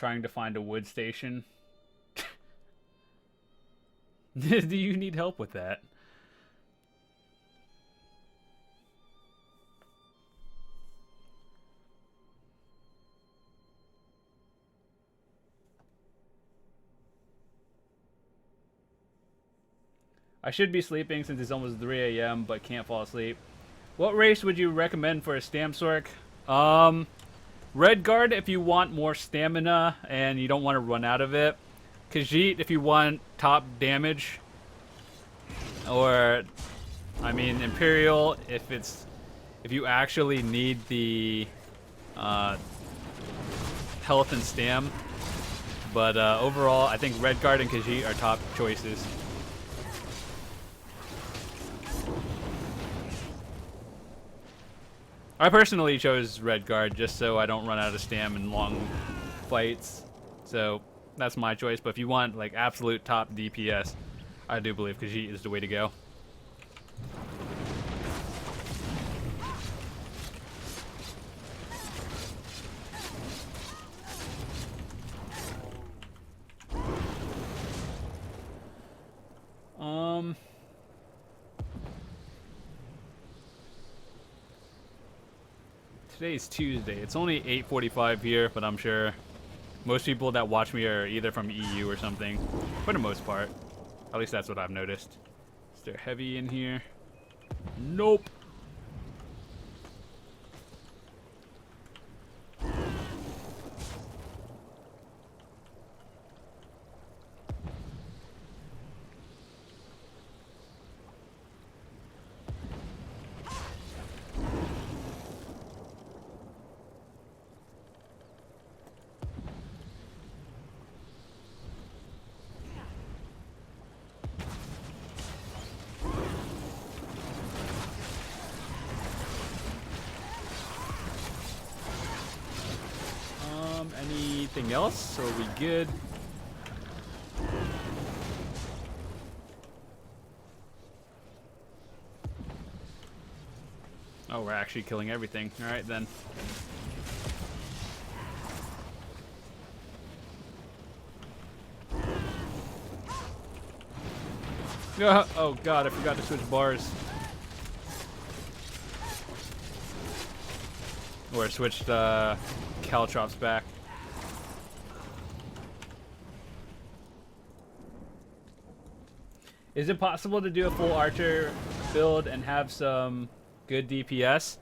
trying to find a wood station. Do you need help with that? I should be sleeping since it's almost 3 a.m. but can't fall asleep. What race would you recommend for a Stamsork? Red Guard if you want more stamina and you don't want to run out of it. Khajiit if you want top damage. Or, I mean, Imperial if you actually need the health and stam. But overall, I think Red Guard and Khajiit are top choices. I personally chose Red Guard just so I don't run out of stam in long fights. So that's my choice. But if you want like absolute top DPS, I do believe Khajiit is the way to go. Today's Tuesday. It's only 8:45 here, but I'm sure most people that watch me are either from EU or something, for the most part. At least that's what I've noticed. Is there heavy in here? Nope. Anything else? Or are we good? Oh, we're actually killing everything. Alright then. Oh god, I forgot to switch bars. Or switched caltrops back. Is it possible to do a full archer build and have some good DPS?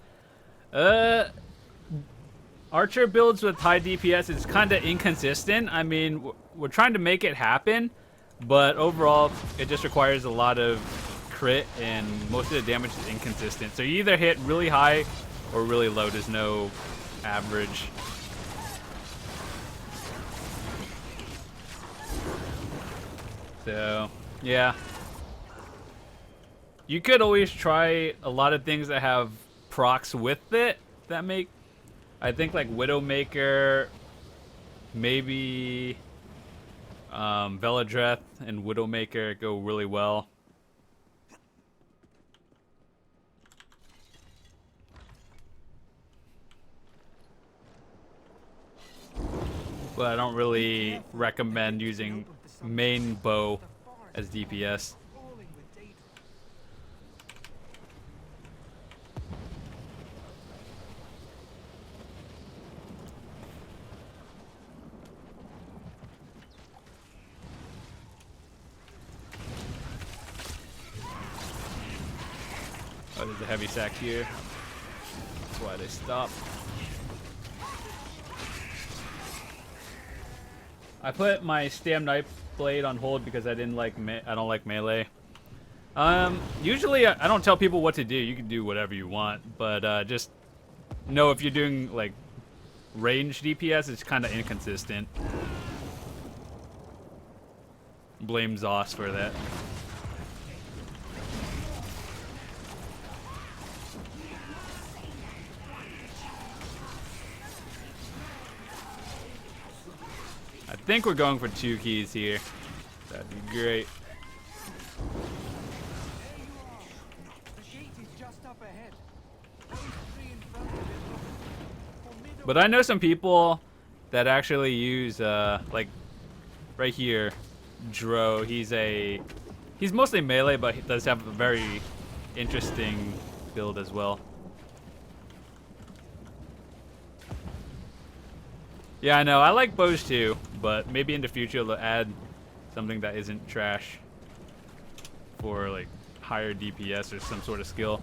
Archer builds with high DPS is kind of inconsistent. I mean, we're trying to make it happen, but overall, it just requires a lot of crit, and most of the damage is inconsistent. So you either hit really high or really low. There's no average. So, yeah. You could always try a lot of things that have procs with it that make, I think like Widowmaker, maybe Veladreth and Widowmaker go really well. But I don't really recommend using main bow as DPS. Oh, there's a heavy sack here. That's why they stopped. I put my stam knife blade on hold because I don't like melee. Usually I don't tell people what to do. You can do whatever you want, but just know if you're doing like range DPS, it's kind of inconsistent. Blame Zoss for that. I think we're going for 2 keys here. That'd be great. But I know some people that actually use like right here, Dro. He's mostly melee, but he does have a very interesting build as well. Yeah, I know. I like bows too, but maybe in the future they'll add something that isn't trash for like higher DPS or some sort of skill.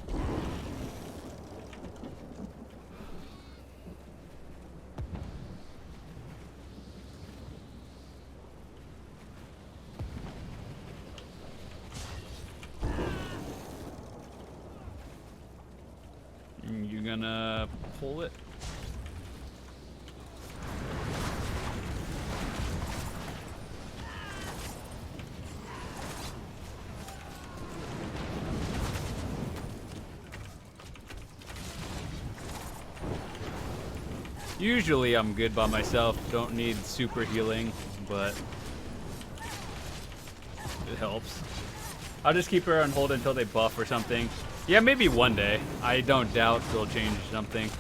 You gonna pull it? Usually I'm good by myself, don't need super healing, but it helps. I'll just keep her on hold until they buff or something. Yeah, maybe one day. I don't doubt they'll change something.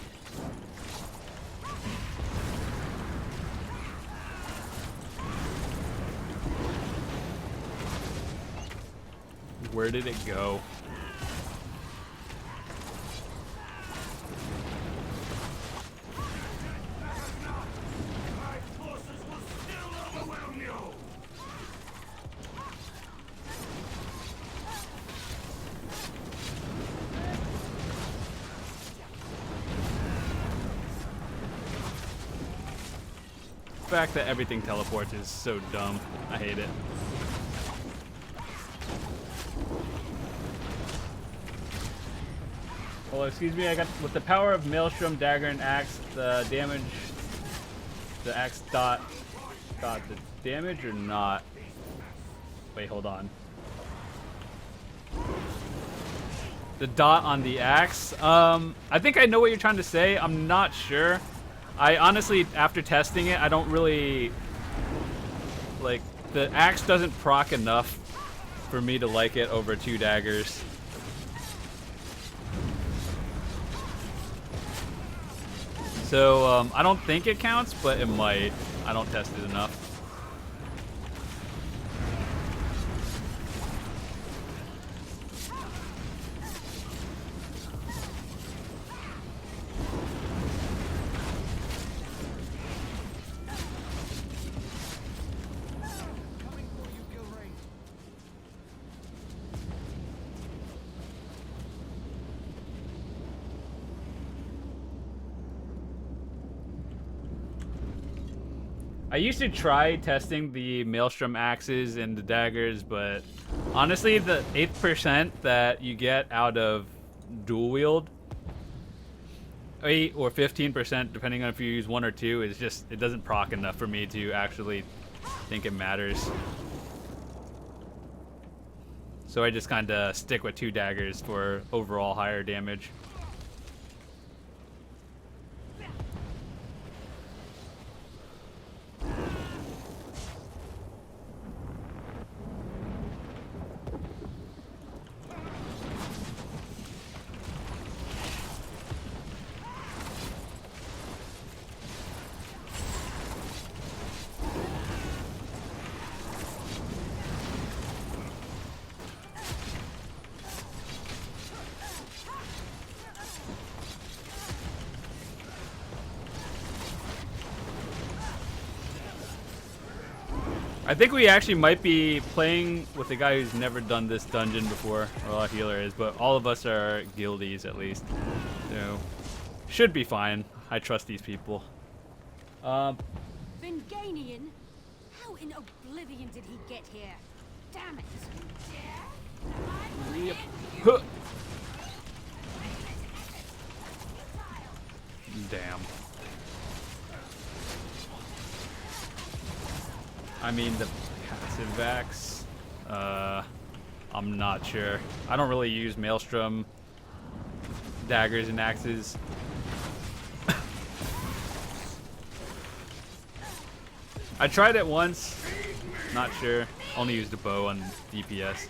Where did it go? The fact that everything teleports is so dumb. I hate it. Oh, excuse me, I got with the power of Maelstrom, Dagger, and Axe, the damage, the Axe dot the damage or not? Wait, hold on. The dot on the Axe? I think I know what you're trying to say. I'm not sure. I honestly, after testing it, I don't really, like, the Axe doesn't proc enough for me to like it over 2 daggers. So, I don't think it counts, but it might. I don't test it enough. I used to try testing the Maelstrom axes and the daggers, but honestly, the 8% that you get out of dual wield, 8 or 15%, depending on if you use 1 or 2, is just, it doesn't proc enough for me to actually think it matters. So I just kind of stick with 2 daggers for overall higher damage. I think we actually might be playing with a guy who's never done this dungeon before. Well, a healer is, but all of us are guildies at least. So, should be fine. I trust these people. Vinganian? How in oblivion did he get here? Damn it! Yep. Huh. Damn. I mean, the passive axe, I'm not sure. I don't really use Maelstrom, daggers, and axes. I tried it once, not sure. Only used a bow on DPS.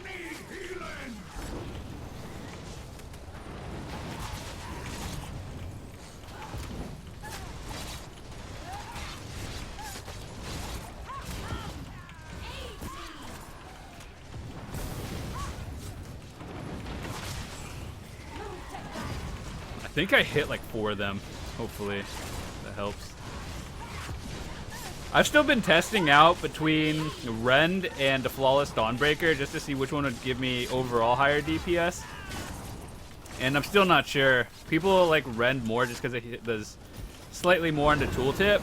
think I hit like 4 of them. Hopefully that helps. I've still been testing out between Rend and the Flawless Dawnbreaker just to see which one would give me overall higher DPS. And I'm still not sure. People like Rend more just because it does slightly more on the tooltip,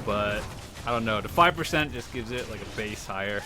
but I don't know. The 5% just gives it like a base higher.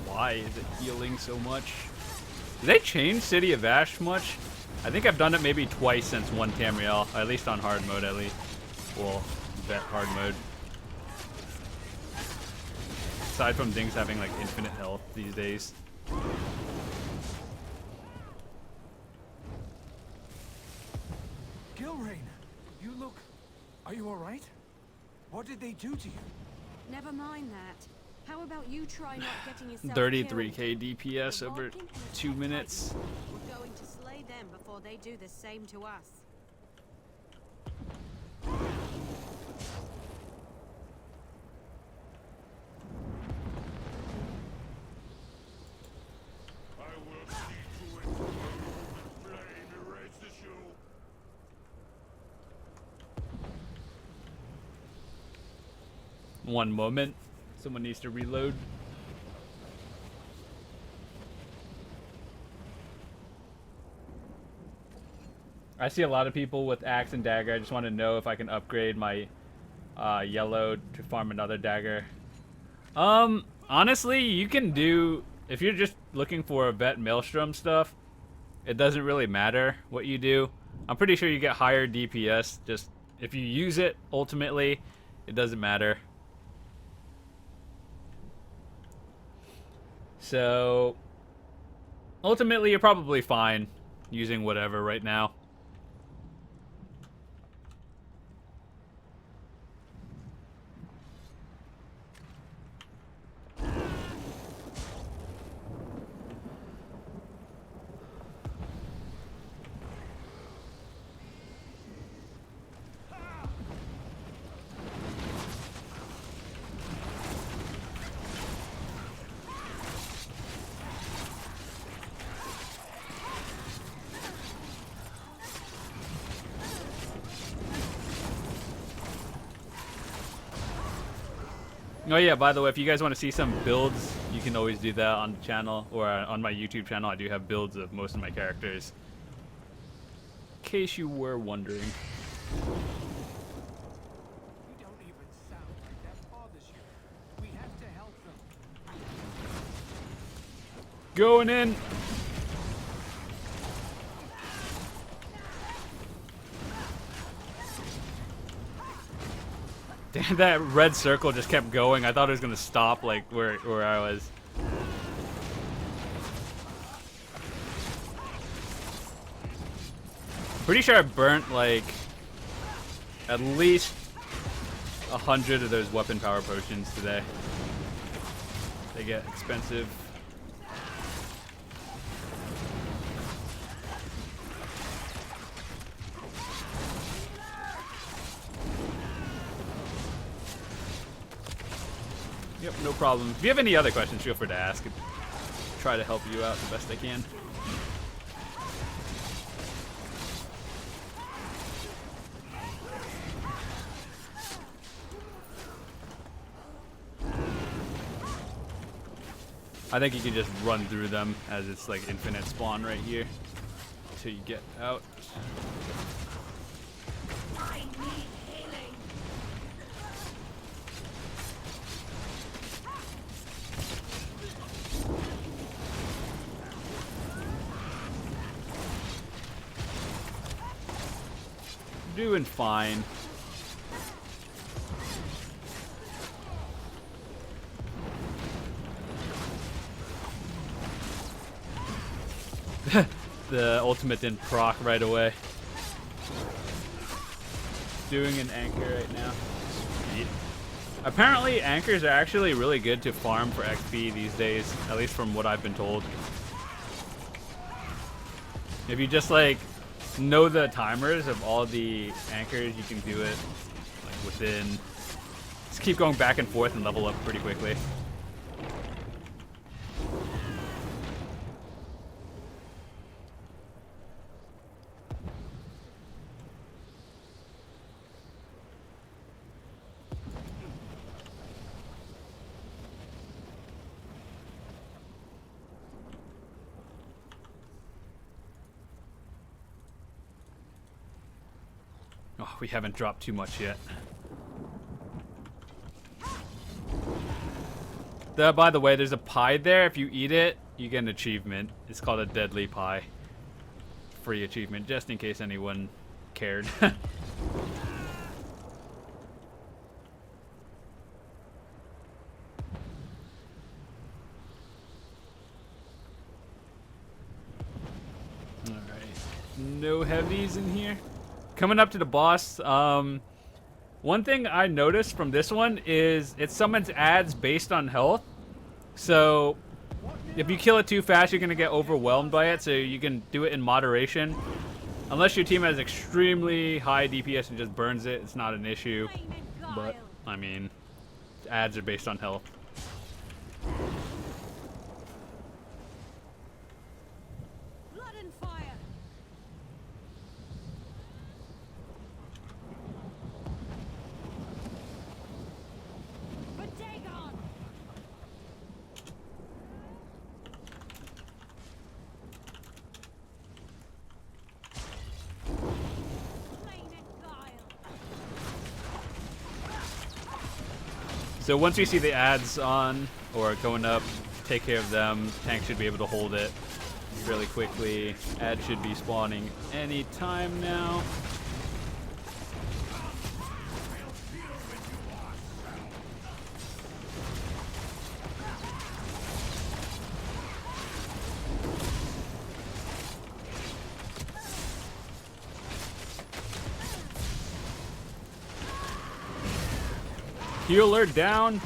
Why is it healing so much? Did they change City of Ash much? I think I've done it maybe twice since 1 Tamriel, or at least on hard mode at least. Well, vet hard mode. Aside from things having like infinite health these days. Gilrain, you look... Are you alright? What did they do to you? Never mind that. How about you try not getting yourself 33k DPS over 2 minutes. We're going to slay them before they do the same to us. I will see to it. Flame erase the shoe. One moment. Someone needs to reload. I see a lot of people with axe and dagger. I just want to know if I can upgrade my yellow to farm another dagger. Honestly, you can do, if you're just looking for a vet maelstrom stuff, it doesn't really matter what you do. I'm pretty sure you get higher DPS. Just if you use it, ultimately, it doesn't matter. So, ultimately, you're probably fine using whatever right now. Oh yeah, by the way, if you guys want to see some builds, you can always do that on the channel or on my YouTube channel. I do have builds of most of my characters. In case you were wondering. You don't even sound like that bothers you. We have to help them. Going in. Damn, that red circle just kept going. I thought it was gonna stop like where I was. Pretty sure I burnt like at least 100 of those weapon power potions today. They get expensive. Yep, no problem. If you have any other questions, feel free to ask. I'll try to help you out the best I can. I think you can just run through them as it's like infinite spawn right here until you get out. I need healing. Doing fine. The ultimate didn't proc right away. doing an anchor right now. Sweet. Apparently, anchors are actually really good to farm for XP these days, at least from what I've been told. If you just like know the timers of all the anchors, you can do it like within. Just keep going back and forth and level up pretty quickly. Oh, we haven't dropped too much yet. By the way, there's a pie there. If you eat it, you get an achievement. It's called a deadly pie. Free achievement, just in case anyone cared. Alright. No heavies in here. Coming up to the boss, one thing I noticed from this one is it summons ads based on health. So if you kill it too fast, you're going to get overwhelmed by it, so you can do it in moderation. Unless your team has extremely high DPS and just burns it, it's not an issue. But, I mean, ads are based on health. Blood and fire. For Dagon. Plain and guile. So once you see the ads on or going up, take care of them. Tank should be able to hold it really quickly. Ads should be spawning any time now. Healer down.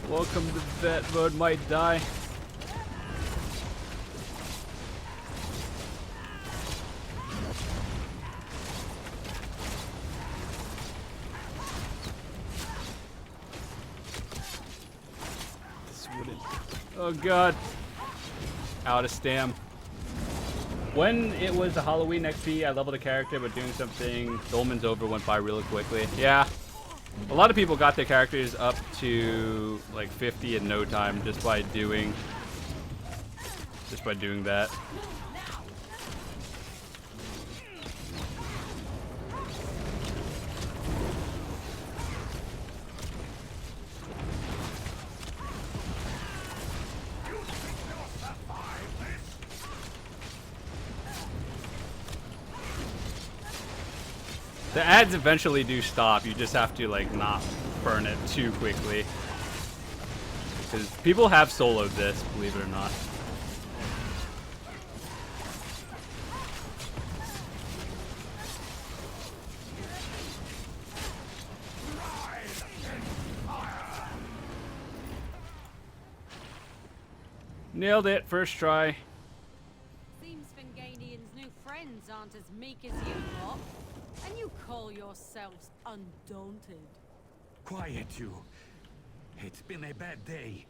Welcome to vet mode, might die. Oh god. Out of stam. When it was the Halloween XP, I leveled a character, but doing something, Dolmen's over went by really quickly. Yeah. A lot of people got their characters up to like 50 in no time just by doing that. The ads eventually do stop. You just have to like not burn it too quickly. Because people have soloed this, believe it or not. Nailed it, first try. Seems Finganian's new friends aren't as meek as you lot. And you call yourselves undaunted. Quiet, you. It's been a bad day.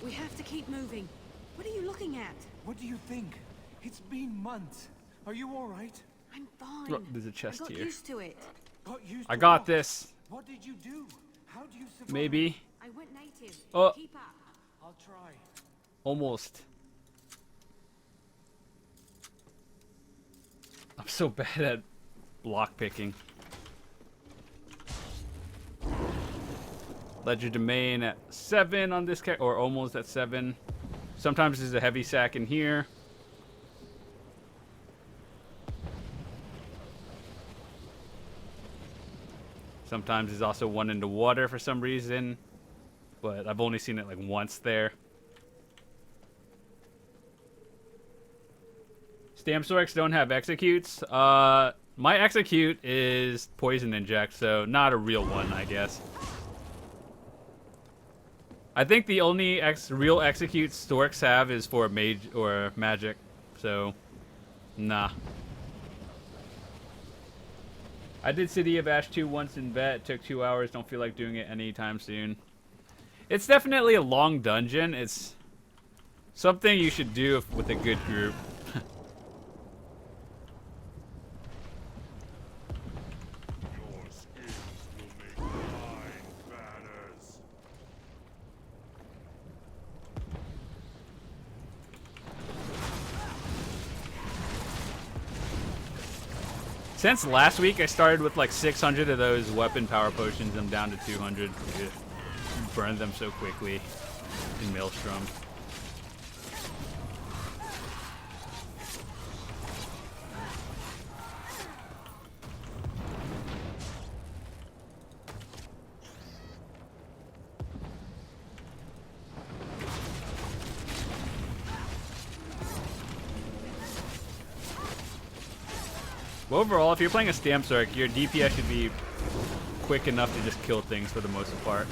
We have to keep moving. What are you looking at? What do you think? It's been months. Are you all right? I'm fine. Oh, there's a chest I got here. used to it. Got used I to got what? this. What did you do? How do you survive? Maybe. I went native. Oh. Keep up. I'll try. Almost. I'm so bad at block picking. Ledger domain at 7 on this character, or almost at 7. Sometimes there's a heavy sack in here. Sometimes there's also one in the water for some reason, but I've only seen it like once there. Stam Sorks don't have executes. My execute is poison inject, so not a real one, I guess. I think the only real execute Storks have is for mage or magic, so nah. I did City of Ash 2 once in vet. It took 2 hours. Don't feel like doing it anytime soon. It's definitely a long dungeon. It's something you should do with a good group. Since last week, I started with like 600 of those weapon power potions. I'm down to 200. Burn them so quickly in Maelstrom. Well, overall, if you're playing a Stam Sork, your DPS should be quick enough to just kill things for the most part.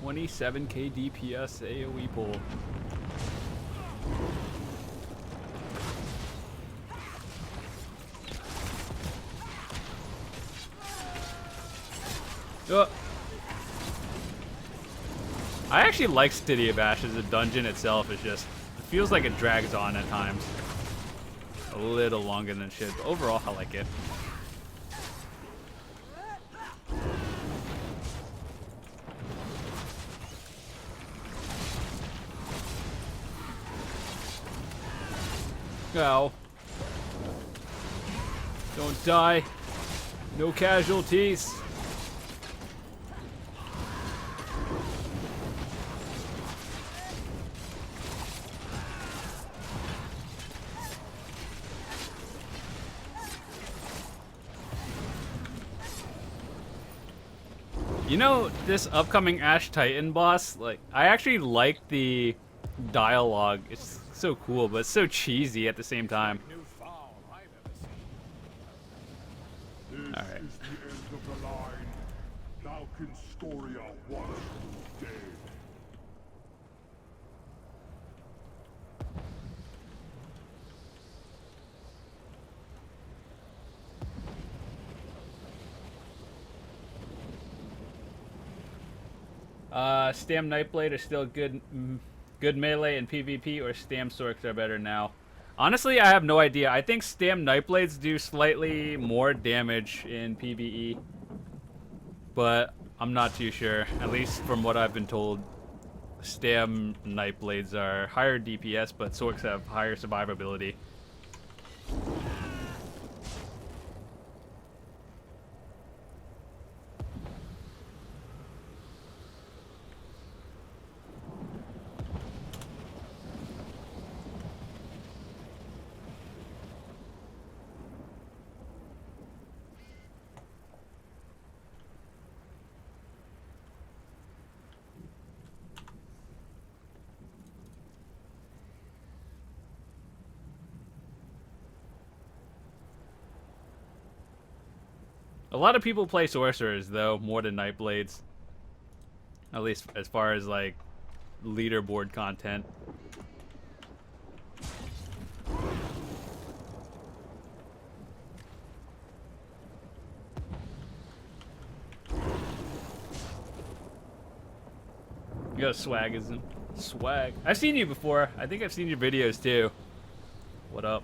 $27K DPS AoE pull. I actually like City of Ash as a dungeon itself. It feels like it drags on at times. A little longer than it should, but overall I like it. Ow. Don't die. No casualties. You know, this upcoming Ash Titan boss, like, I actually like the dialogue. It's so cool, but it's so cheesy at the same time. All right. This is the end of the line. Now can Scoria watch dead. Stam Nightblade are still good melee in PvP, or Stam Sorks are better now? Honestly, I have no idea. I think Stam Nightblades do slightly more damage in PvE, but I'm not too sure. At least from what I've been told, Stam Nightblades are higher DPS, but Sorks have higher survivability. A lot of people play sorcerers, though, more than Nightblades. At least as far as, like, leaderboard content. You got swag, isn't swag? I've seen you before. I think I've seen your videos, too. What up?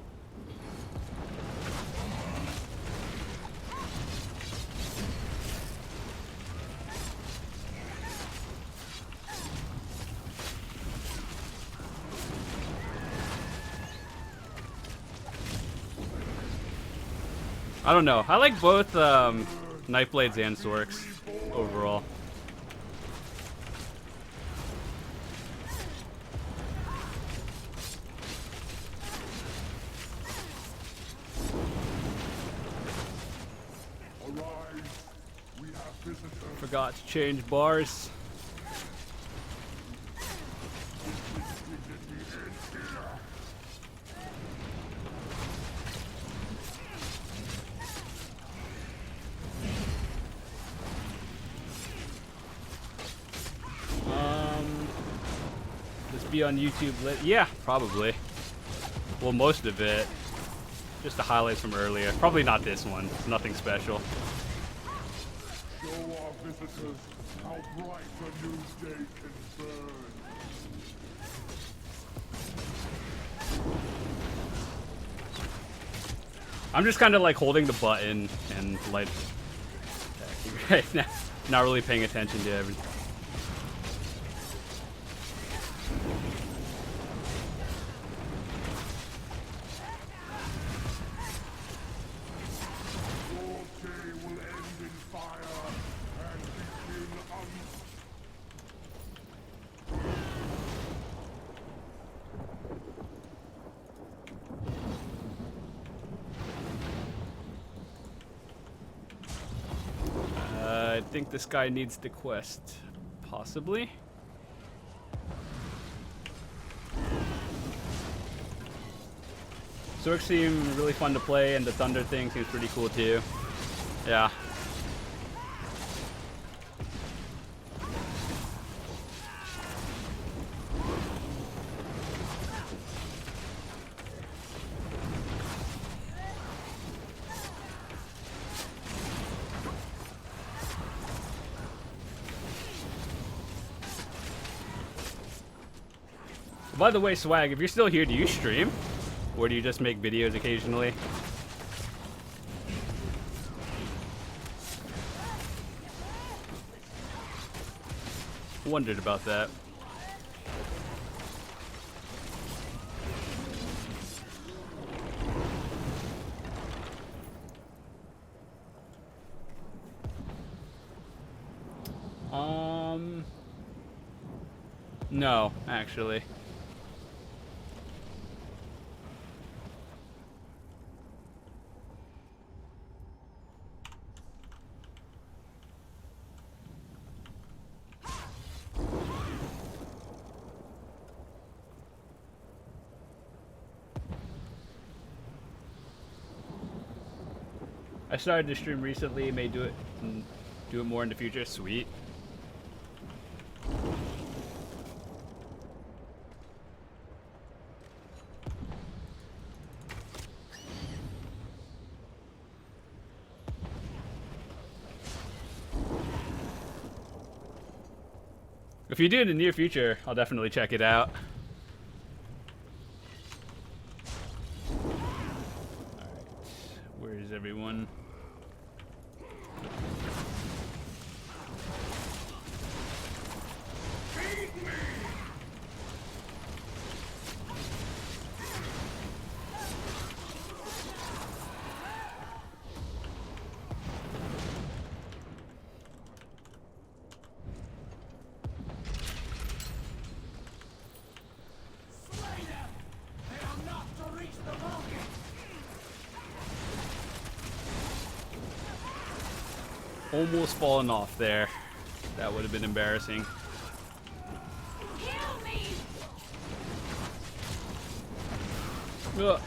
I don't know. I like both knife blades and sorks overall. Arise. We have visitors. Forgot to change bars. This be on YouTube yeah, probably. Well, most of it. Just the highlights from earlier. Probably not this one. It's nothing special. Show our visitors how bright a new day can burn. I'm just kind of like holding the button and like right now, not really paying attention to everything. Your day will end in fire and begin I think this guy needs the quest, possibly. Sorks seem really fun to play, and the thunder thing seems pretty cool too. Yeah. By the way, Swag, if you're still here, do you stream? Or do you just make videos occasionally? Wondered about that. No, actually. I started to stream recently, may do it more in the future. Sweet. If you do it in the near future, I'll definitely check it out. Alright, where is everyone? Almost fallen off there. That would have been embarrassing. Kill me! Ugh.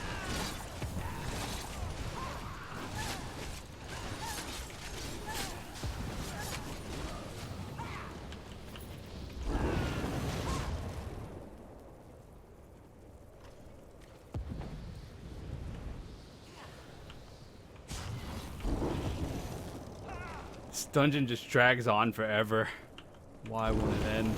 This dungeon just drags on forever. Why won't it end?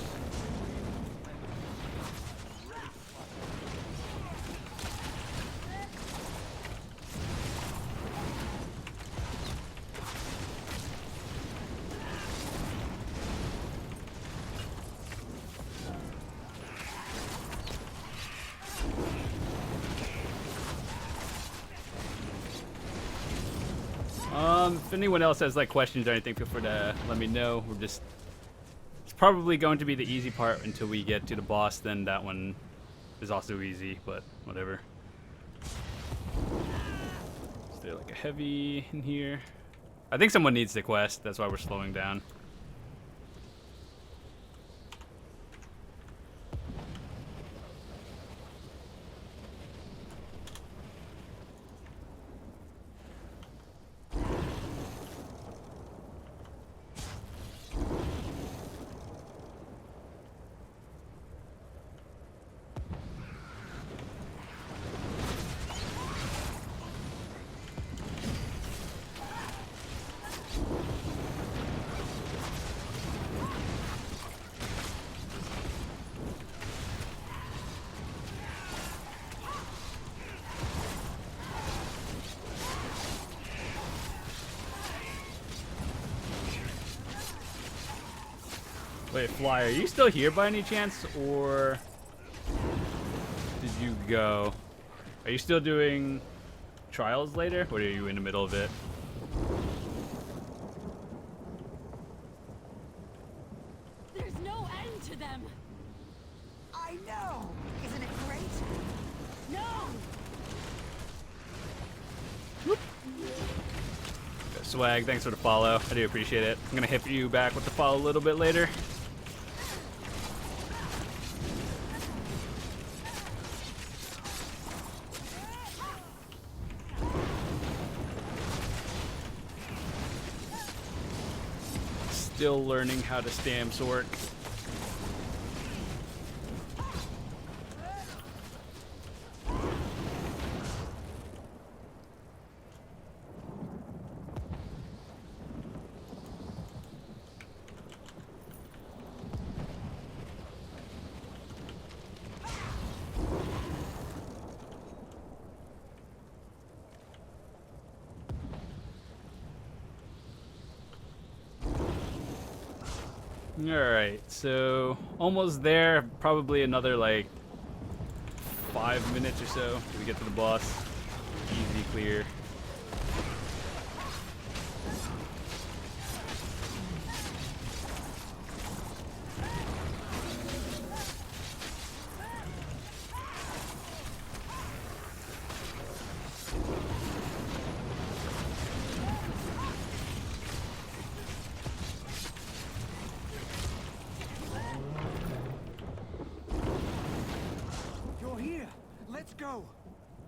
If anyone else has like questions or anything, feel free to let me know. It's probably going to be the easy part until we get to the boss. Then that one is also easy, but whatever. Is there like a heavy in here? I think someone needs the quest. That's why we're slowing down. Wait, Fly, are you still here by any chance, or did you go? Are you still doing trials later, or are you in the middle of it? There's no end to them. I know! Isn't it great? No! Swag, thanks for the follow. I do appreciate it. I'm gonna hit you back with the follow a little bit later. Still learning how to stamps work. Alright, so almost there. Probably another like 5 minutes or so till we get to the boss. Easy clear. You're here. Let's go.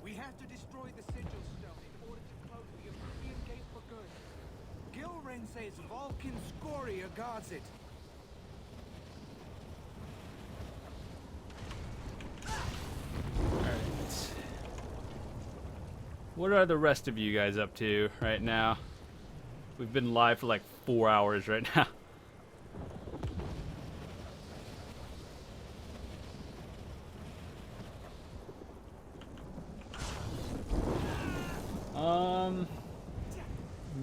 We have to destroy the sigil stone in order to close the Oblivion Gate for good. Gilren says Vulcan Scoria guards it. Alright. What are the rest of you guys up to right now? We've been live for like 4 hours right now.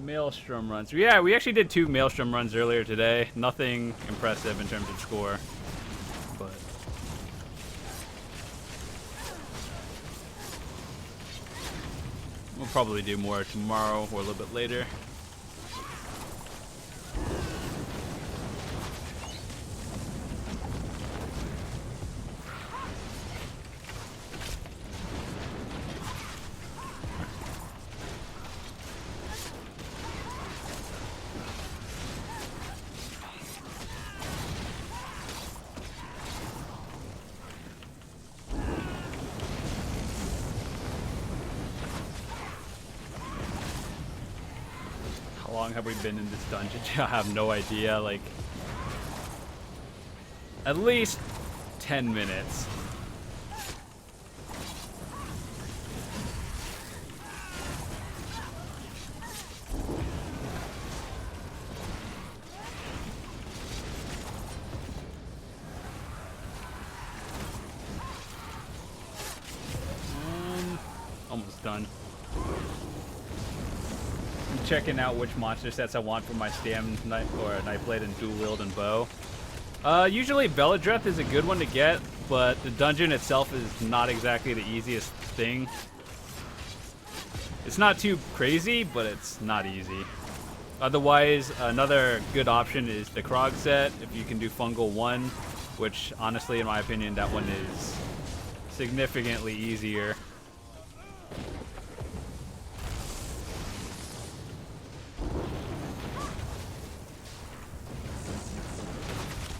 Maelstrom runs. Yeah, we actually did 2 Maelstrom runs earlier today. Nothing impressive in terms of score, but we'll probably do more tomorrow or a little bit later. How long have we been in this dungeon? I have no idea. Like, at least 10 minutes. Almost done. I'm checking out which monster sets I want for my stam knife or knife blade and dual wield and bow. Usually Beladreth is a good one to get, but the dungeon itself is not exactly the easiest thing. It's not too crazy, but it's not easy. Otherwise, another good option is the Krog set, if you can do Fungal 1, which honestly, in my opinion, that one is significantly easier.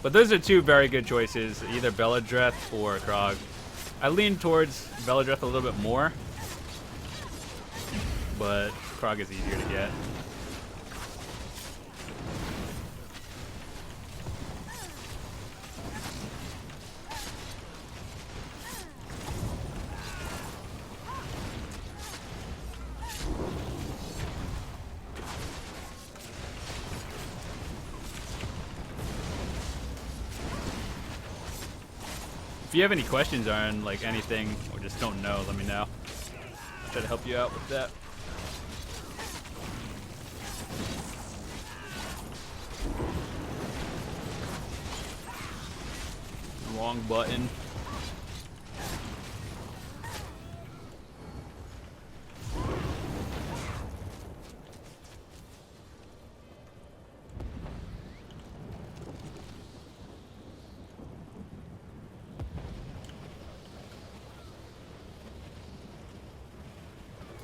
But those are two very good choices, either Beladreth or Krog. I lean towards Beladreth a little bit more, but Krog is easier to get. If you have any questions on like anything or just don't know, let me know. I'll try to help you out with that. Wrong button.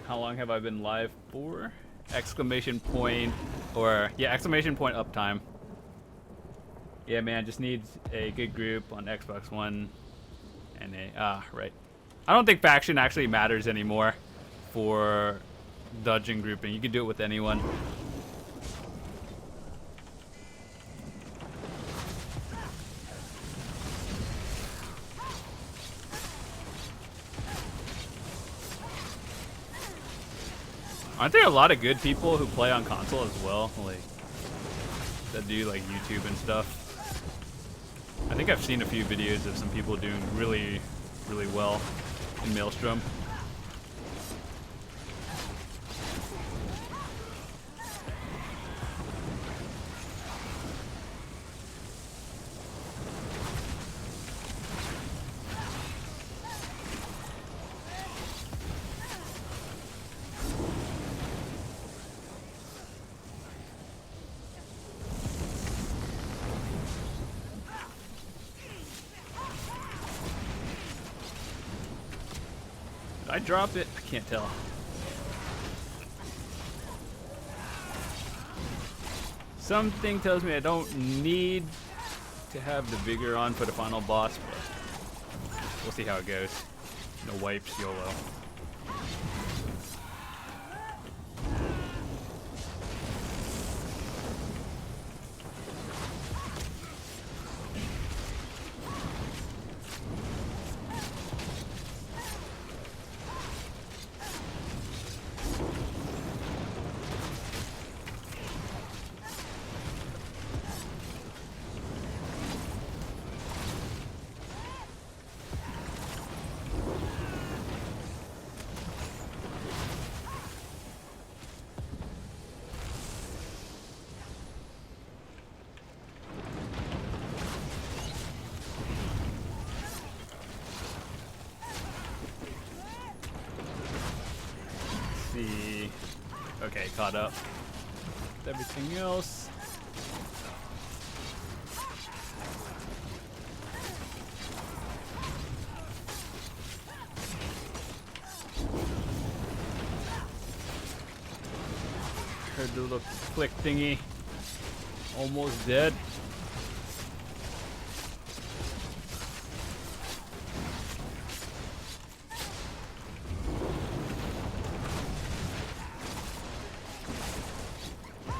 How long have I been live for? Exclamation point, or yeah, exclamation point uptime. Yeah, man, just needs a good group on Xbox One and right. I don't think faction actually matters anymore for dungeon grouping. You can do it with anyone. Aren't there a lot of good people who play on console as well? Like, that do like YouTube and stuff. I think I've seen a few videos of some people doing really, really well in Maelstrom. Did I drop it? I can't tell. Something tells me I don't need to have the vigor on for the final boss, but we'll see how it goes. No wipes, YOLO. Okay, caught up with everything else. Heard the little click thingy. Almost dead.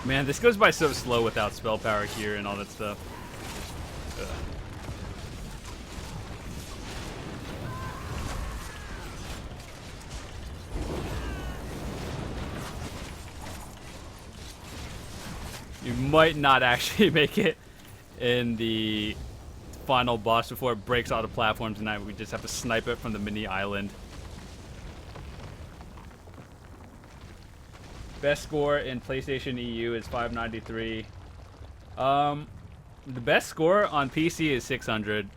Man, this goes by so slow without spell power here and all that stuff. Ugh. You might not actually make it in the final boss before it breaks all the platforms tonight. We just have to snipe it from the mini island. Best score in PlayStation EU is 593. The best score on PC is 600,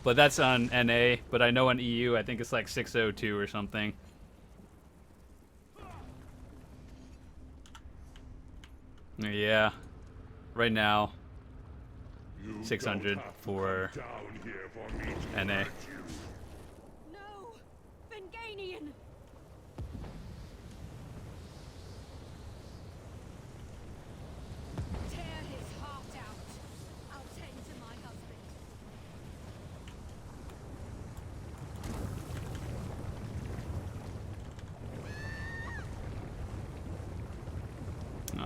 but that's on NA. But I know on EU, I think it's like 602 or something. Yeah. Right now, You 600 don't have to for come down here for me to NA. hurt you. No! Finganian! Tear his heart out. I'll tend to my husband.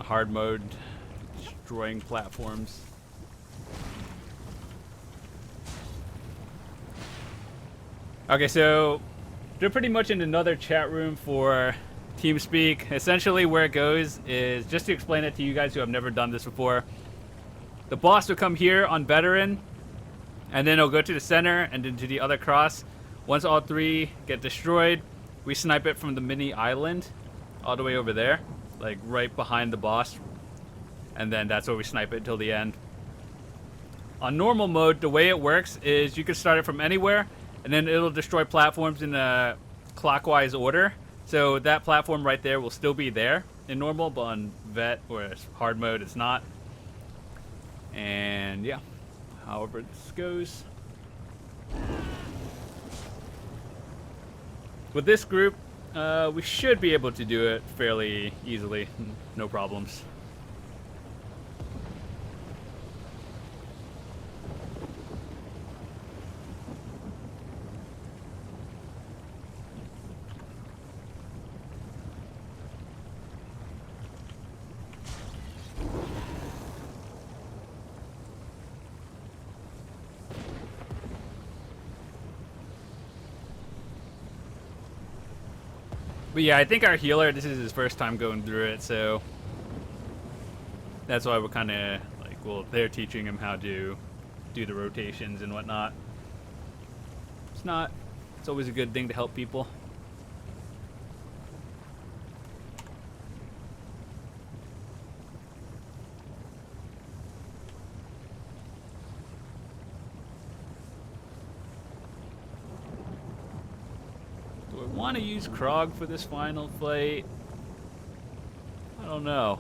Hard mode, destroying platforms. Okay, so they're pretty much in another chat room for TeamSpeak. Essentially where it goes is, just to explain it to you guys who have never done this before, the boss will come here on veteran, and then it'll go to the center and then to the other cross. Once all three get destroyed, we snipe it from the mini island all the way over there, like right behind the boss, and then that's where we snipe it until the end. On normal mode, the way it works is you can start it from anywhere, and then it'll destroy platforms in a clockwise order. So that platform right there will still be there in normal, but on vet or hard mode it's not. And yeah, however this goes. With this group, we should be able to do it fairly easily, no problems. But yeah, I think our healer, this is his first time going through it, so that's why we're kind of like, well, they're teaching him how to do the rotations and whatnot. It's always a good thing to help people. Do I want to use Krog for this final fight? I don't know.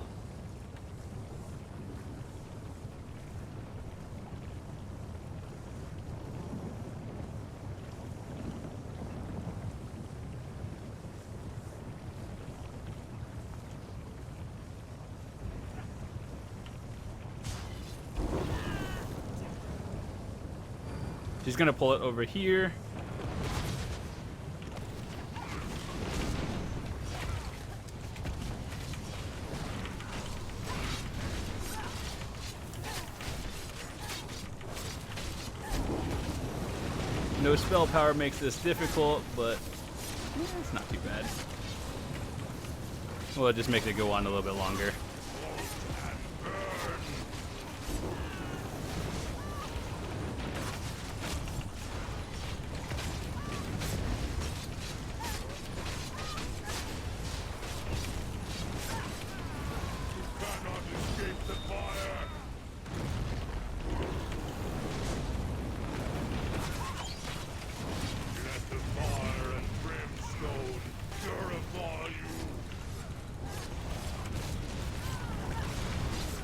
She's gonna pull it over here. No spell power makes this difficult, but it's not too bad. Well, it just makes it go on a little bit longer.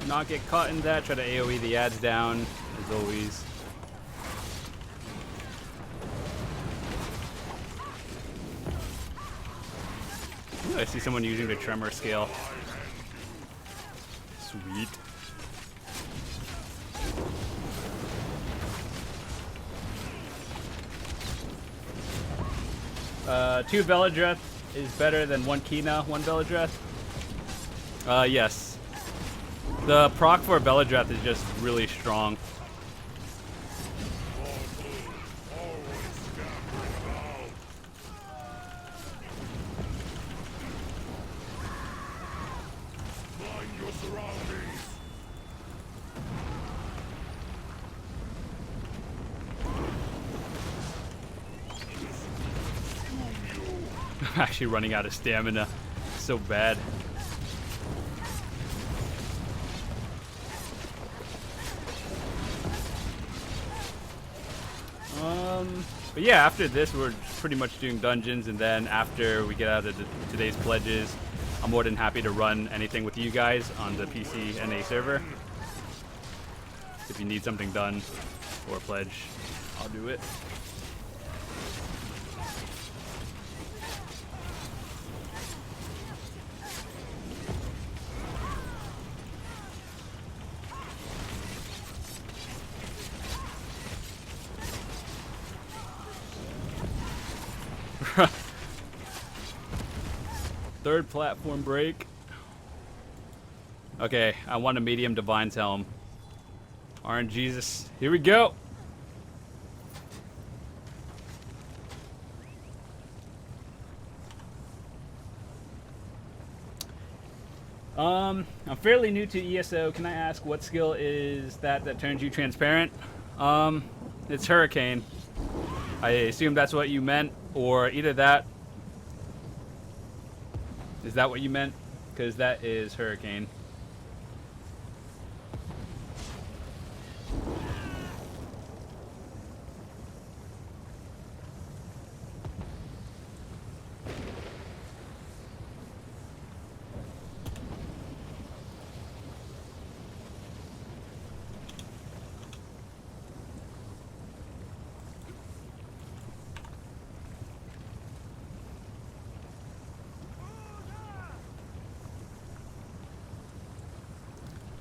Not get caught in that, try to AoE the ads down, as always. Ooh, I see someone using the tremor scale. Sweet. Two Veladreth is better than one Kina, one Veladreth. Yes. The proc for Veladreth is just really strong. I'm actually running out of stamina. So bad. But yeah, after this, we're pretty much doing dungeons, and then after we get out of today's pledges, I'm more than happy to run anything with you guys on the PC NA server. If you need something done or a pledge, I'll do it. Third platform break. Okay, I want a medium Divine's Helm. Orange Jesus. Here we go. I'm fairly new to ESO. Can I ask what skill is that turns you transparent? It's Hurricane. I assume that's what you meant, or either that. Is that what you meant? Because that is Hurricane.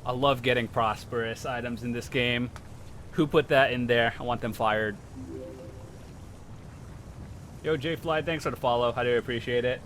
I love getting prosperous items in this game. Who put that in there? I want them fired. Yo, J-Fly, thanks for the follow. I do appreciate it.